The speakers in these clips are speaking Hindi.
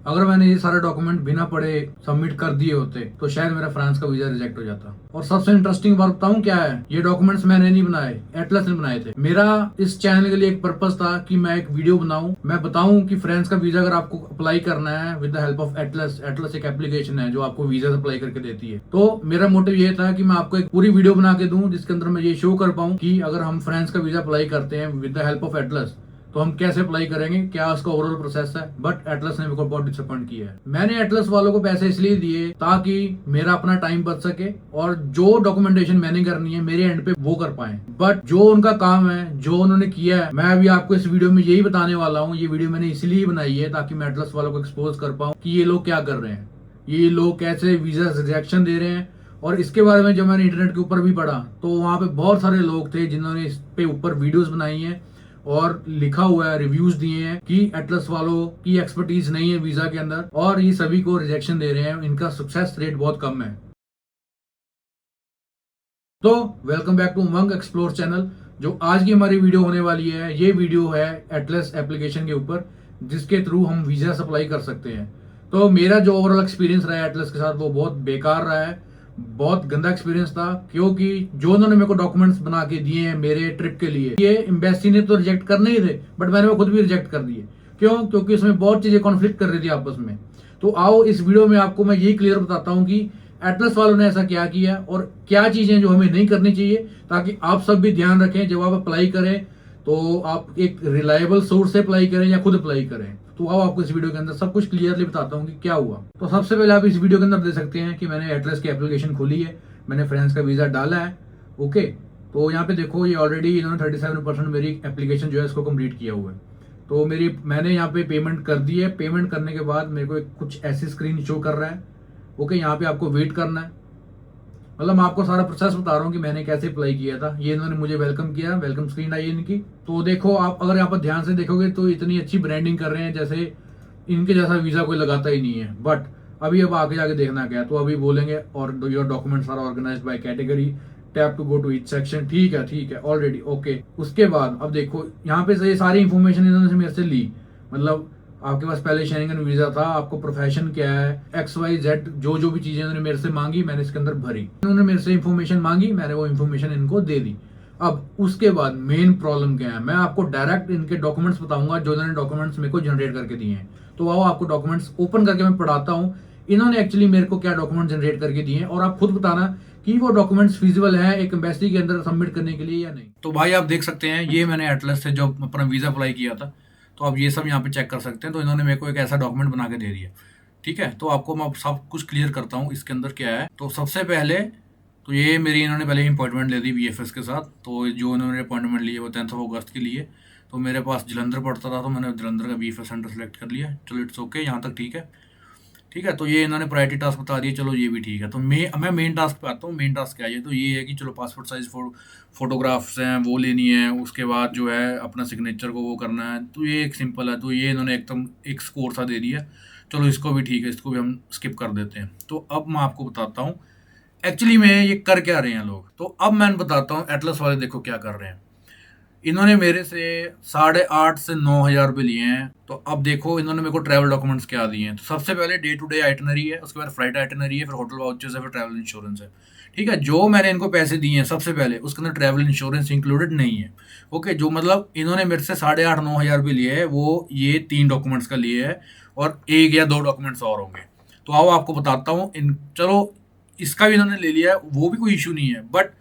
अगर मैंने ये सारे डॉक्यूमेंट बिना पढ़े सबमिट कर दिए होते तो शायद मेरा फ्रांस का वीजा रिजेक्ट हो जाता। और सबसे इंटरेस्टिंग बात बताऊं क्या है, ये डॉक्यूमेंट्स मैंने नहीं बनाए, एटलस ने बनाए थे। मेरा इस चैनल के लिए एक पर्पस था कि मैं एक वीडियो बनाऊं, मैं बताऊं कि फ्रांस का वीजा अगर आपको अप्लाई करना है with the help of Atlas, Atlas एक एप्लीकेशन है जो आपको वीजा अप्लाई करके देती है। तो मेरा मोटिव ये था कि मैं आपको एक पूरी वीडियो बना के दूं जिसके अंदर मैं ये शो कर पाऊं कि अगर हम फ्रांस का वीजा अप्लाई करते हैं with the help of Atlas तो हम कैसे अप्लाई करेंगे, क्या उसका ओवरऑल प्रोसेस है। बट एटलस ने मेरे को बहुत डिसअपॉइंट किया है। मैंने एटलस वालों को पैसे इसलिए दिए ताकि मेरा अपना टाइम बच सके और जो डॉक्यूमेंटेशन मैंने करनी है मेरे एंड पे वो कर पाए। बट जो उनका काम है, जो उन्होंने किया है, मैं अभी आपको इस वीडियो में यही बताने वाला हूँ। ये वीडियो मैंने इसलिए बनाई है ताकि मैं एटलस वालों को एक्सपोज कर पाऊँ कि ये लोग क्या कर रहे हैं, ये लोग कैसे वीजा रिजेक्शन दे रहे हैं। और इसके बारे में जब मैंने इंटरनेट के ऊपर भी पढ़ा तो वहां पे बहुत सारे लोग थे जिन्होंने इस पे ऊपर वीडियोस बनाई हैं और लिखा हुआ है, रिव्यूज दिए हैं कि एटलस वालों की एक्सपर्टीज नहीं है वीजा के अंदर और ये सभी को रिजेक्शन दे रहे हैं, इनका सक्सेस रेट बहुत कम है। तो welcome back to Umang explore channel. जो आज की हमारी वीडियो होने वाली है, ये वीडियो है एटलस एप्लीकेशन के ऊपर जिसके थ्रू हम वीजा सप्लाई कर सकते हैं। तो मेरा जो ओवरऑल एक्सपीरियंस रहा है एटलस के साथ वो बहुत बेकार रहा है, बहुत गंदा एक्सपीरियंस था। क्योंकि जो उन्होंने मेरे को डॉक्यूमेंट्स बना के दिए हैं मेरे ट्रिप के लिए, ये एम्बेसी ने तो रिजेक्ट करने ही थे बट मैंने वो खुद भी रिजेक्ट कर दिए। क्यों? क्योंकि इसमें बहुत चीजें कॉन्फ्लिक्ट कर रही थी आपस में। तो आओ इस वीडियो में आपको मैं यही क्लियर बताता हूँ कि एटलस वालों ने ऐसा क्या किया और क्या चीजें जो हमें नहीं करनी चाहिए, ताकि आप सब भी ध्यान रखें जब आप अप्लाई करें तो आप एक रिलायबल सोर्स से अप्लाई करें या खुद अप्लाई करें। तो आओ आपको इस वीडियो के अंदर सब कुछ क्लियरली बताता हूँ कि क्या हुआ। तो सबसे पहले आप इस वीडियो के अंदर देख सकते हैं कि मैंने एटलस की एप्लीकेशन खोली है, मैंने फ्रांस का वीजा डाला है। ओके, तो यहाँ पे देखो ये ऑलरेडी इन्होंने 37% मेरी एप्लीकेशन जो है इसको कंप्लीट किया हुआ है। तो मैंने यहाँ पे पेमेंट कर दी है। पेमेंट करने के बाद मेरे को कुछ ऐसी स्क्रीन शो कर रहा है। ओके, यहाँ पे आपको वेट करना है। मतलब मैं आपको सारा प्रोसेस बता रहा हूँ कि मैंने कैसे अप्लाई किया था। ये इन्होंने मुझे वेलकम किया, वेलकम स्क्रीन आई इनकी। तो देखो आप अगर यहाँ पर ध्यान से देखोगे तो इतनी अच्छी ब्रांडिंग कर रहे हैं जैसे इनके जैसा वीजा कोई लगाता ही नहीं है। बट अभी अब आगे जाके देखना क्या है, तो अभी बोलेंगे और your documents are organised by category, tap to go to each section. ठीक है, ठीक है, ऑलरेडी ओके। उसके बाद अब देखो यहाँ पे ये सारी इंफॉर्मेशन इन्होंने मेरे से ली। मतलब आपके पास पहले शेंगन वीजा था, आपको प्रोफेशन क्या है, एक्स वाई जेड, जो जो भी चीजें उन्होंने मेरे से मांगी मैंने इसके अंदर भरी। उन्होंने मेरे से इंफॉर्मेशन मांगी, मैंने वो इंफॉर्मेशन इनको दे दी। अब उसके बाद मेन प्रॉब्लम क्या है, मैं आपको डायरेक्ट इनके डॉक्यूमेंट्स बताऊंगा जो इन्होंने डॉक्यूमेंट्स मेरे को जनरेट करके दिए हैं। तो आओ आपको डॉक्यूमेंट्स ओपन करके मैं पढ़ाता हूँ इन्होंने एक्चुअली मेरे को क्या डॉक्यूमेंट जनरेट करके दिए हैं, और आप खुद बताना कि वो डॉक्यूमेंट्स फिजिबल है एक एम्बेसी के अंदर सबमिट करने के लिए या नहीं। तो भाई आप देख सकते हैं ये मैंने एटलस से जो अपना वीजा अप्लाई किया था, तो आप ये सब यहाँ पे चेक कर सकते हैं। तो इन्होंने मेरे को एक ऐसा डॉक्यूमेंट बना के दे दिया। ठीक है, तो आपको मैं सब कुछ क्लियर करता हूँ इसके अंदर क्या है। तो सबसे पहले तो ये मेरी इन्होंने पहले ही अपॉइंटमेंट ले दी बीएफएस के साथ। तो जो इन्होंने अपॉइंटमेंट ली है वो 10 अगस्त के लिए। तो मेरे पास जलंधर पड़ता था तो मैंने जलंधर का बीएफएस सेंटर सेलेक्ट कर लिया। चलो इट्स ओके, यहाँ तक ठीक है। ठीक है, तो ये इन्होंने प्रायोरिटी टास्क बता दिए, चलो ये भी ठीक है। तो मैं मेन टास्क पे आता हूँ। मेन टास्क क्या है, तो ये है कि चलो पासपोर्ट साइज फोटोग्राफ्स हैं वो लेनी है, उसके बाद जो है अपना सिग्नेचर को वो करना है। तो ये एक सिंपल है, तो ये इन्होंने एकदम एक स्कोर सा दे दिया। चलो इसको भी ठीक है, इसको भी हम स्किप कर देते हैं। तो अब मैं आपको बताता हूँ एक्चुअली में ये कर क्या रहे हैं लोग। तो अब मैं बताता हूँ एटलस वाले देखो क्या कर रहे हैं। इन्होंने मेरे से 8,500 से 9,000 रुपये लिए हैं। तो अब देखो इन्होंने मेरे को ट्रैवल डॉक्यूमेंट्स क्या दिए हैं। तो सबसे पहले डे टू डे आइटनरी है, उसके बाद फ्लाइट आइटनरी है, फिर होटल वाउचर्स है, फिर ट्रैवल इंश्योरेंस है। ठीक है, जो मैंने इनको पैसे दिए हैं सबसे पहले उसके अंदर ट्रैवल इंश्योरेंस इंक्लूडेड नहीं है। ओके, जो मतलब इन्होंने मेरे से 8,500-9,000 रुपये लिए है वो ये 3 डॉक्यूमेंट्स का लिए है और 1 या 2 डॉक्यूमेंट्स और होंगे। तो आओ आपको बताता हूँ इन, चलो इसका भी इन्होंने ले लिया है, वो भी कोई इशू नहीं है। बट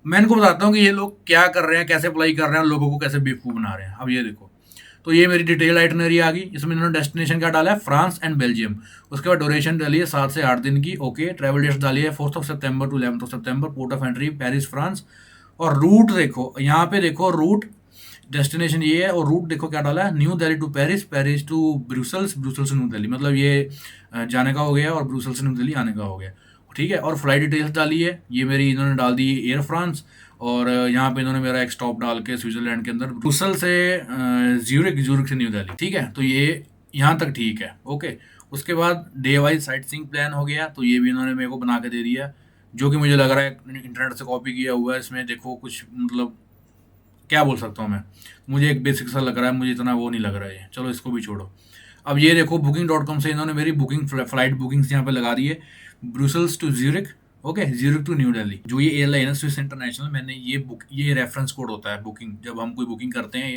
मैं इनको बताता हूँ कि ये लोग क्या कर रहे हैं, कैसे अप्लाई कर रहे हैं, लोगों को कैसे बेवकूफ़ बना रहे हैं। अब ये देखो, तो ये मेरी डिटेल आइटनरी आ गई। इसमें इन्होंने डेस्टिनेशन क्या डाला है, फ्रांस एंड बेल्जियम। उसके बाद ड्यूरेशन डाली है 7 से 8 दिन की। ओके, ट्रैवल डेट्स डाली है 4 सितंबर टू 11 सितंबर, port of entry Paris France. और रूट देखो, यहाँ पे देखो रूट, डेस्टिनेशन ये है और रूट देखो क्या डाला है, New Delhi to Paris, Paris to Brussels, Brussels से न्यू दिल्ली। मतलब ये जाने का हो गया और ब्रुसल्स से न्यू दिल्ली आने का हो गया। ठीक है, और फ्लाइट डिटेल्स डाली है ये मेरी, इन्होंने डाल दी एयर फ्रांस। और यहाँ पे इन्होंने मेरा एक स्टॉप डाल के स्विट्जरलैंड के अंदर ब्रुसल से ज्यूरिक, ज्यूरिक से न्यू दिल्ली। ठीक है, तो ये यहाँ तक ठीक है। ओके, उसके बाद day wise sight seeing plan हो गया, तो ये भी इन्होंने मेरे को बना के दे दिया, जो कि मुझे लग रहा है इंटरनेट से कॉपी किया हुआ है। इसमें देखो कुछ मतलब क्या बोल सकता हूँ मैं, मुझे एक बेसिक सा लग रहा है, मुझे इतना वो नहीं लग रहा है। चलो इसको भी छोड़ो। अब ये देखो booking.com से इन्होंने मेरी बुकिंग फ्लाइट बुकिंग्स यहाँ पे लगा दी है, Brussels to Zurich, okay, Zurich to New Delhi. जो ये एयरलाइन है स्विस इंटरनेशनल, मैंने ये रेफरेंस कोड होता है बुकिंग, जब हम कोई बुकिंग करते हैं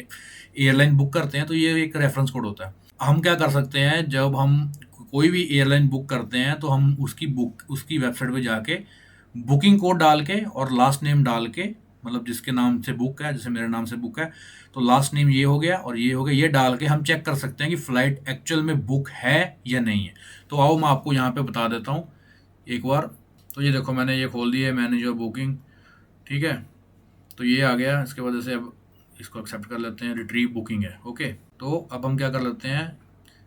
एयरलाइन बुक करते हैं तो ये एक रेफरेंस कोड होता है। हम क्या कर सकते हैं, जब हम कोई भी एयरलाइन बुक करते हैं तो हम उसकी वेबसाइट पे जाके बुकिंग कोड डाल के और लास्ट नेम डाल के, मतलब जिसके नाम से बुक है, जैसे मेरे नाम से बुक है तो लास्ट नेम ये हो गया और ये हो गया, ये डाल के हम चेक कर सकते हैं कि फ़्लाइट एक्चुअल में बुक है या नहीं है। तो आओ मैं आपको यहाँ पे बता देता हूँ एक बार। तो ये देखो मैंने ये खोल दिया है मैनेजर बुकिंग, ठीक है, तो ये आ गया। इसके वजह से अब इसको एक्सेप्ट कर लेते हैं, रिट्रीव बुकिंग है, ओके। तो अब हम क्या कर लेते हैं,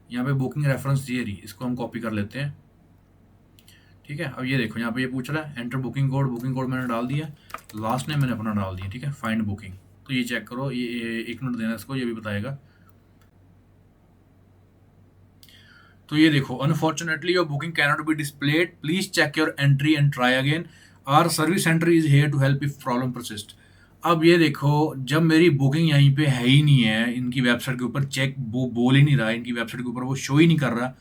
यहाँ पे बुकिंग रेफरेंस ये रही, इसको हम कॉपी कर लेते हैं, ठीक है। अब ये देखो यहाँ पे ये पूछ रहा है एंटर बुकिंग कोड मैंने डाल दिया, लास्ट नेम मैंने अपना डाल दिया, ठीक है, फाइंड बुकिंग। तो ये चेक करो, ये 1 मिनट देना इसको, ये भी बताएगा। तो ये देखो, unfortunately your booking can not be displayed, please check your entry and try again, our service centre is here to help if problem persist. अब ये देखो, जब मेरी बुकिंग यहीं पे है ही नहीं है, इनकी वेबसाइट के ऊपर चेक वो बोल ही नहीं रहा, इनकी वेबसाइट के ऊपर वो शो ही नहीं कर रहा,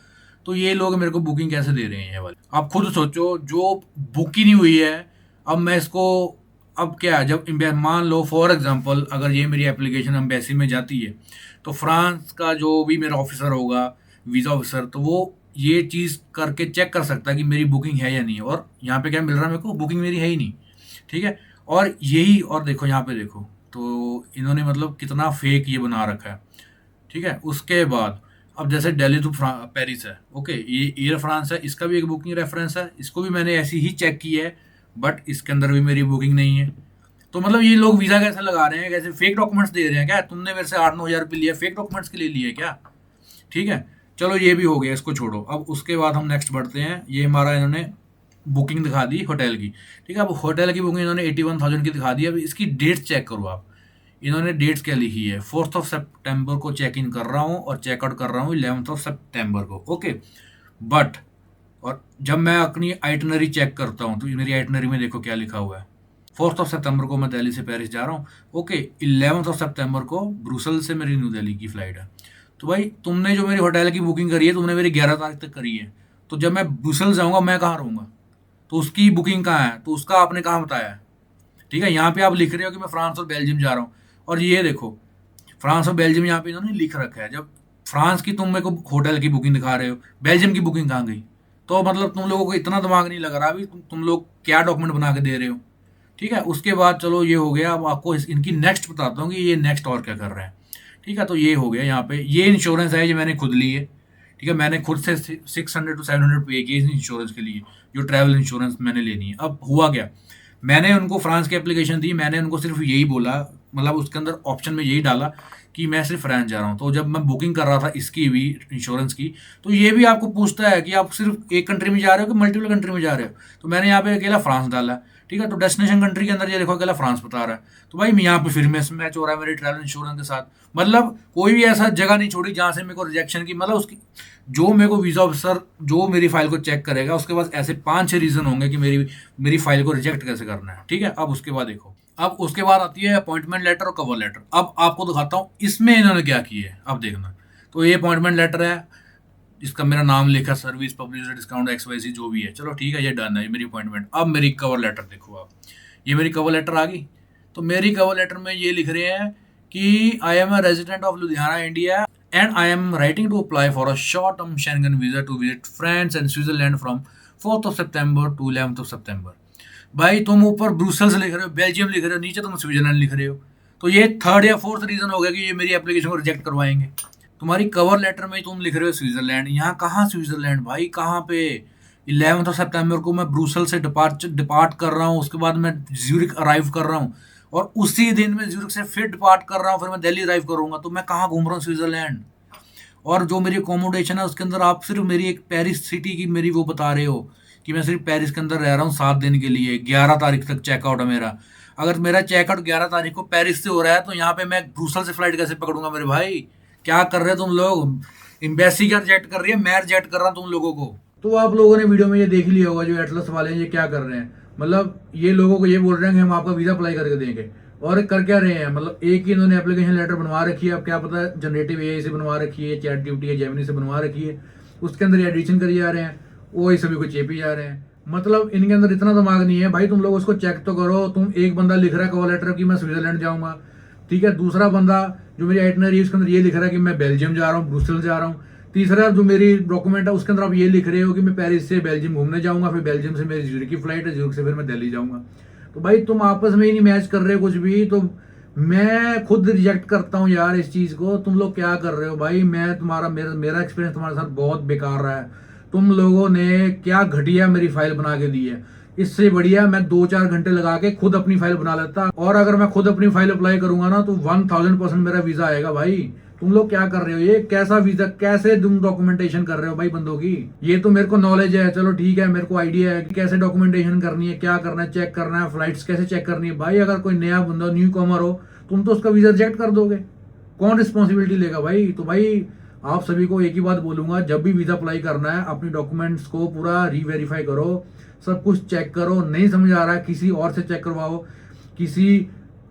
तो ये लोग मेरे को बुकिंग कैसे दे रहे हैं ये वाले। आप खुद सोचो, जो बुक ही नहीं हुई है, अब मैं इसको, अब क्या, जब मान लो फॉर एग्जांपल अगर ये मेरी एप्लीकेशन एम्बेसी में जाती है तो फ्रांस का जो भी मेरा ऑफिसर होगा, वीज़ा ऑफिसर, तो वो ये चीज़ करके चेक कर सकता है कि मेरी बुकिंग है या नहीं है। और यहाँ पे क्या मिल रहा है मेरे को, बुकिंग मेरी है ही नहीं, ठीक है। और यही, और देखो यहाँ पे देखो, तो इन्होंने मतलब कितना फेक ये बना रखा है, ठीक है। उसके बाद अब जैसे दिल्ली टू पेरिस है, ओके, ये एयर फ्रांस है, इसका भी एक बुकिंग रेफरेंस है, इसको भी मैंने ऐसी ही चेक की है, बट इसके अंदर भी मेरी बुकिंग नहीं है। तो मतलब ये लोग वीज़ा कैसे लगा रहे हैं, कैसे फेक डॉक्यूमेंट्स दे रहे हैं क्या? तुमने मेरे से 8-9 हज़ार रुपये लिया, फेक डॉक्यूमेंट्स के लिए लिए क्या? ठीक है, चलो ये भी हो गया, इसको छोड़ो। अब उसके बाद हम नेक्स्ट बढ़ते हैं। ये हमारा इन्होंने बुकिंग दिखा दी होटल की, ठीक है। अब होटल की बुकिंग इन्होंने 81,000 की दिखा दी। अब इसकी डेट्स चेक करो आप, इन्होंने डेट्स क्या लिखी है, 4 सितंबर को चेक इन कर रहा हूँ और चेकआउट कर रहा हूँ 11 सितंबर को, ओके। बट और जब मैं अपनी आइटनरी चेक करता हूँ तो मेरी आइटनरी में देखो क्या लिखा हुआ है, 4 सितंबर को मैं दिल्ली से पेरिस जा रहा हूँ, ओके। 11 सितंबर को ब्रुसल से मेरी न्यू दिल्ली की फ़्लाइट है। तो भाई तुमने जो मेरी होटल की बुकिंग करी है, तुमने मेरी 11 तारीख तक करी है, तो जब मैं ब्रुसल जाऊँगा मैं कहाँ रहूँगा, तो उसकी बुकिंग कहाँ है, तो उसका आपने कहाँ बताया है, ठीक है। यहाँ पे आप लिख रहे हो कि मैं फ्रांस और बेल्जियम जा रहा हूँ, और ये देखो फ्रांस और बेल्जियम यहाँ पे इन्होंने लिख रखा है। जब फ्रांस की तुम मेरे को होटल की बुकिंग दिखा रहे हो, बेल्जियम की बुकिंग कहाँ गई? तो मतलब तुम लोगों को इतना दिमाग नहीं लग रहा अभी, तुम लोग क्या डॉक्यूमेंट बना के दे रहे हो, ठीक है। उसके बाद चलो ये हो गया। अब आपको इनकी नेक्स्ट बताता हूँ कि ये नेक्स्ट और क्या कर रहे हैं, ठीक है। तो ये हो गया, यहाँ पे ये इंश्योरेंस है, ये मैंने खुद ली है, ठीक है। मैंने खुद से 600 to 700 पे किए इस इंश्योरेंस के लिए, जो ट्रैवल इंश्योरेंस मैंने लेनी है। अब हुआ क्या, मैंने उनको फ्रांस की एप्लीकेशन दी, मैंने उनको सिर्फ यही बोला, मतलब उसके अंदर ऑप्शन में यही डाला कि मैं सिर्फ फ्रांस जा रहा हूँ। तो जब मैं बुकिंग कर रहा था इसकी भी इंश्योरेंस की, तो ये भी आपको पूछता है कि आप सिर्फ एक कंट्री में जा रहे हो कि मल्टीपल कंट्री में जा रहे हो। तो मैंने यहाँ पे अकेला फ्रांस डाला, ठीक है। तो डेस्टिनेशन कंट्री के अंदर ये देखो अकेला फ्रांस बता रहा है, तो भाई यहाँ पे फिर मैच हो रहा है मेरे ट्रैवल इंश्योरेंस के साथ। मतलब कोई भी ऐसा जगह नहीं छोड़ी जहाँ से मेरे को रिजेक्शन की, मतलब उसकी जो मेरे को वीज़ा ऑफिसर जो मेरी फाइल को चेक करेगा, उसके पास ऐसे 5-6 रीज़न होंगे कि मेरी फाइल को रिजेक्ट कैसे करना है, ठीक है। अब उसके बाद देखो, अब उसके बाद आती है अपॉइंटमेंट लेटर और कवर लेटर। अब आपको दिखाता हूँ इसमें इन्होंने क्या किया है, अब देखना। तो ये अपॉइंटमेंट लेटर है, इसका मेरा नाम लिखा, सर्विस पब्लिसिटी डिस्काउंट XYZ जो भी है, चलो ठीक है, ये डन है, ये मेरी अपॉइंटमेंट। अब मेरी कवर लेटर देखो आप, ये मेरी कवर लेटर आ गई। तो मेरी कवर लेटर में ये लिख रहे हैं कि I am a resident of Ludhiana India and I am writing to apply for a short term Schengen visa to visit France and Switzerland from 4 September to 11 September. भाई तुम ऊपर ब्रुसेल्स लिख रहे हो, बेल्जियम लिख रहे हो, नीचे तुम स्विट्जरलैंड लिख रहे हो, तो ये 3rd या 4th रीजन हो गया कि ये मेरी एप्लीकेशन को रिजेक्ट करवाएंगे। तुम्हारी कवर लेटर में तुम लिख रहे हो स्विट्जरलैंड, यहाँ कहाँ स्विट्जरलैंड भाई, कहाँ पे? 11 सितंबर को मैं ब्रुसल से डिपार्ट कर रहा हूँ, उसके बाद मैं ज्यूरिक अराइव कर रहा हूँ, और उसी दिन मैं ज्यूरिक से फिर डिपार्ट कर रहा हूँ, फिर मैं दिल्ली अराइव करूँगा। तो मैं कहाँ घूम रहा हूँ? स्विट्जरलैंड। और जो मेरी अकोमोडेशन है उसके अंदर आप सिर्फ मेरी एक पेरिस सिटी की मेरी वो बता रहे हो कि मैं सिर्फ पेरिस के अंदर रह रहा हूँ 7 दिन के लिए, 11 तारीख तक चेकआउट है मेरा। अगर मेरा चेकआउट 11 तारीख को पेरिस से हो रहा है, तो यहाँ पे मैं ब्रुसल से फ्लाइट कैसे पकड़ूंगा मेरे भाई? क्या कर रहे हो तुम लोग? एम्बेसी का रिजेक्ट कर रही है, मैं रिजेक्ट कर रहा हूँ तुम लोगों को। तो आप लोगों ने वीडियो में ये देख लिया होगा, जो एटलस वाले हैं ये क्या कर रहे हैं। मतलब ये लोगों को ये बोल रहे हैं कि हम आपका वीज़ा अप्लाई करके देंगे, और कर क्या रहे हैं, मतलब एक ही इन्होंने एप्लीकेशन लेटर बनवा रखी है, अब क्या पता जनरेटिव एआई से बनवा रखी है, चैट जीपीटी या जेमिनी से बनवा रखी है, उसके अंदर एडिशन करी जा रहे हैं, वो सभी को चेपी जा रहे हैं। मतलब इनके अंदर इतना दिमाग नहीं है भाई, तुम लोग उसको चेक तो करो। तुम एक बंदा लिख रहा है कवर लेटर कि मैं स्विट्जरलैंड जाऊंगा, ठीक है, दूसरा बंदा जो मेरी आइटनरी है उसके अंदर ये लिख रहा है कि मैं बेल्जियम जा रहा हूँ, ब्रुसेल जा रहा हूँ, तीसरा जो मेरी डॉक्यूमेंट है उसके अंदर आप ये लिख रहे हो कि मैं पेरिस से बेल्जियम घूमने जाऊंगा, फिर बेल्जियम से मेरी ज्यूरिख की फ्लाइट है, ज्यूरिख से फिर मैं दिल्ली जाऊंगा। तो भाई तुम आपस में ही नहीं मैच कर रहे हो कुछ भी, तो मैं खुद रिजेक्ट करता हूँ यार इस चीज को। तुम लोग क्या कर रहे हो भाई, मैं तुम्हारा मेरा एक्सपीरियंस तुम्हारे साथ बहुत बेकार रहा है। तुम लोगों ने क्या घटिया मेरी फाइल बना के दी है, इससे बढ़िया मैं 2-4 घंटे लगा के खुद अपनी फाइल बना लेता, और अगर मैं खुद अपनी फाइल अप्लाई करूंगा ना तो 1000% मेरा वीजा आएगा भाई। तुम लोग क्या कर रहे हो, ये कैसा वीजा, कैसे तुम डॉक्यूमेंटेशन कर रहे हो भाई बंदों की। ये तो मेरे को नॉलेज है, चलो ठीक है, मेरे को आइडिया है कि कैसे डॉक्यूमेंटेशन करनी है, क्या करना है, चेक करना है, फ्लाइट्स कैसे चेक करनी है। भाई अगर कोई नया बंदा न्यू कमर हो, तुम तो उसका वीजा रिजेक्ट कर दोगे, कौन रिस्पॉन्सिबिलिटी लेगा भाई। तो भाई आप सभी को एक ही बात बोलूंगा, जब भी वीजा अप्लाई करना है अपनी डॉक्यूमेंट्स को पूरा रीवेरीफाई करो, सब कुछ चेक करो। नहीं समझ आ रहा है किसी और से चेक करवाओ, किसी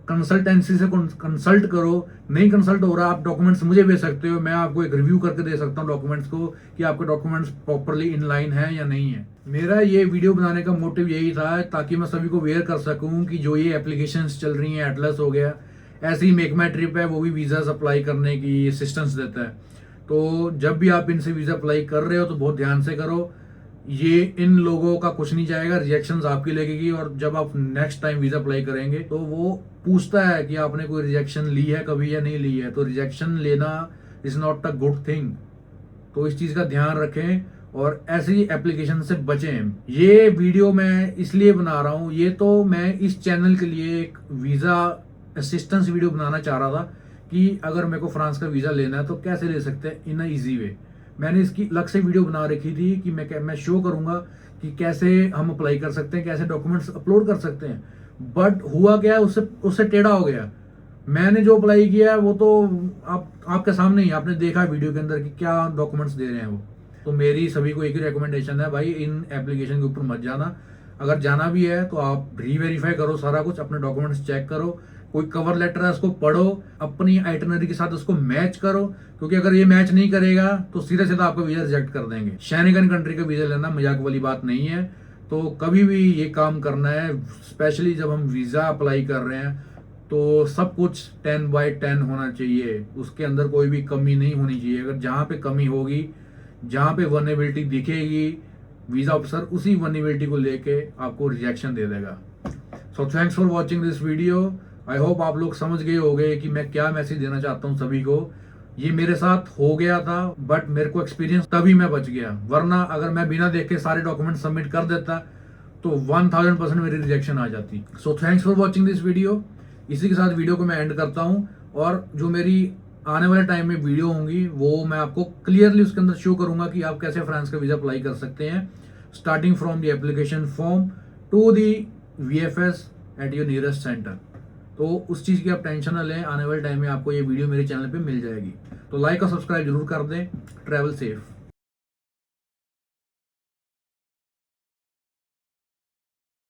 कंसल्टेंसी से कंसल्ट करो। नहीं कंसल्ट हो रहा, आप डॉक्यूमेंट्स मुझे भेज सकते हो, मैं आपको एक रिव्यू करके दे सकता हूँ डॉक्यूमेंट्स को कि आपके डॉक्यूमेंट्स प्रॉपरली इन लाइन है या नहीं है। मेरा ये वीडियो बनाने का मोटिव यही था ताकि मैं सभी को अवेयर कर सकूं कि जो ये एप्लीकेशंस चल रही हैं, एटलस हो गया, ऐसे ही मेक माई ट्रिप है, वो भी वीजा अप्लाई करने की असिस्टेंस देता है। तो जब भी आप इनसे वीजा अप्लाई कर रहे हो तो बहुत ध्यान से करो, ये इन लोगों का कुछ नहीं जाएगा, रिजेक्शंस आपकी लगेगी। और जब आप नेक्स्ट टाइम वीजा अप्लाई करेंगे तो वो पूछता है कि आपने कोई रिजेक्शन ली है कभी या नहीं ली है, तो रिजेक्शन लेना is not a good thing. तो इस चीज का ध्यान रखें और ऐसी एप्लीकेशन से बचें। ये वीडियो मैं इसलिए बना रहा हूँ, ये तो मैं इस चैनल के लिए एक वीजा असिस्टेंस वीडियो बनाना चाह रहा था कि अगर मेरे को फ्रांस का वीजा लेना है तो कैसे ले सकते हैं इन अ इजी वे। मैंने इसकी अलग से वीडियो बना रखी थी कि मैं शो करूंगा कि कैसे हम अप्लाई कर सकते हैं, कैसे डॉक्यूमेंट्स अपलोड कर सकते हैं। बट हुआ क्या, उससे उससे टेढ़ा हो गया। मैंने जो अप्लाई किया है वो तो आपके सामने ही आपने देखा वीडियो के अंदर कि क्या डॉक्यूमेंट्स दे रहे हैं वो। तो मेरी सभी को एक ही रिकमेंडेशन है भाई, इन एप्लीकेशन के ऊपर मत जाना। अगर जाना भी है तो आप रीवेरीफाई करो सारा कुछ, अपने डॉक्यूमेंट्स चेक करो, कोई कवर लेटर है उसको पढ़ो, अपनी आइटनरी के साथ उसको मैच करो, क्योंकि अगर ये मैच नहीं करेगा तो सीधा सीधा आपका वीजा रिजेक्ट कर देंगे। शैंगन कंट्री का वीजा लेना मजाक वाली बात नहीं है। तो कभी भी ये काम करना है, स्पेशली जब हम वीजा अप्लाई कर रहे हैं, तो सब कुछ 10/10 होना चाहिए, उसके अंदर कोई भी कमी नहीं होनी चाहिए। अगर जहाँ पे कमी होगी, जहाँ पे वनएबिलिटी दिखेगी, वीजा ऑफिसर उसी वनएबिलिटी को लेके आपको रिजेक्शन दे देगा। So thanks for watching this video. I hope आप लोग समझ गए होंगे कि मैं क्या मैसेज देना चाहता हूँ सभी को। ये मेरे साथ हो गया था, बट मेरे को एक्सपीरियंस तभी मैं बच गया, वरना अगर मैं बिना देखे सारे डॉक्यूमेंट सबमिट कर देता तो 1000% मेरी रिजेक्शन आ जाती। So thanks for watching this video. इसी के साथ वीडियो को मैं एंड करता हूँ, और जो मेरी आने वाले टाइम में वीडियो होंगी वो मैं आपको क्लियरली उसके अंदर शो करूंगा कि आप कैसे फ्रांस का वीजा अप्लाई कर सकते हैं, starting from the application form to the VFS at your nearest centre. तो उस चीज़ की आप टेंशन ना लें, आने वाले टाइम में आपको ये वीडियो मेरे चैनल पे मिल जाएगी। तो लाइक और सब्सक्राइब जरूर कर दें। Travel safe.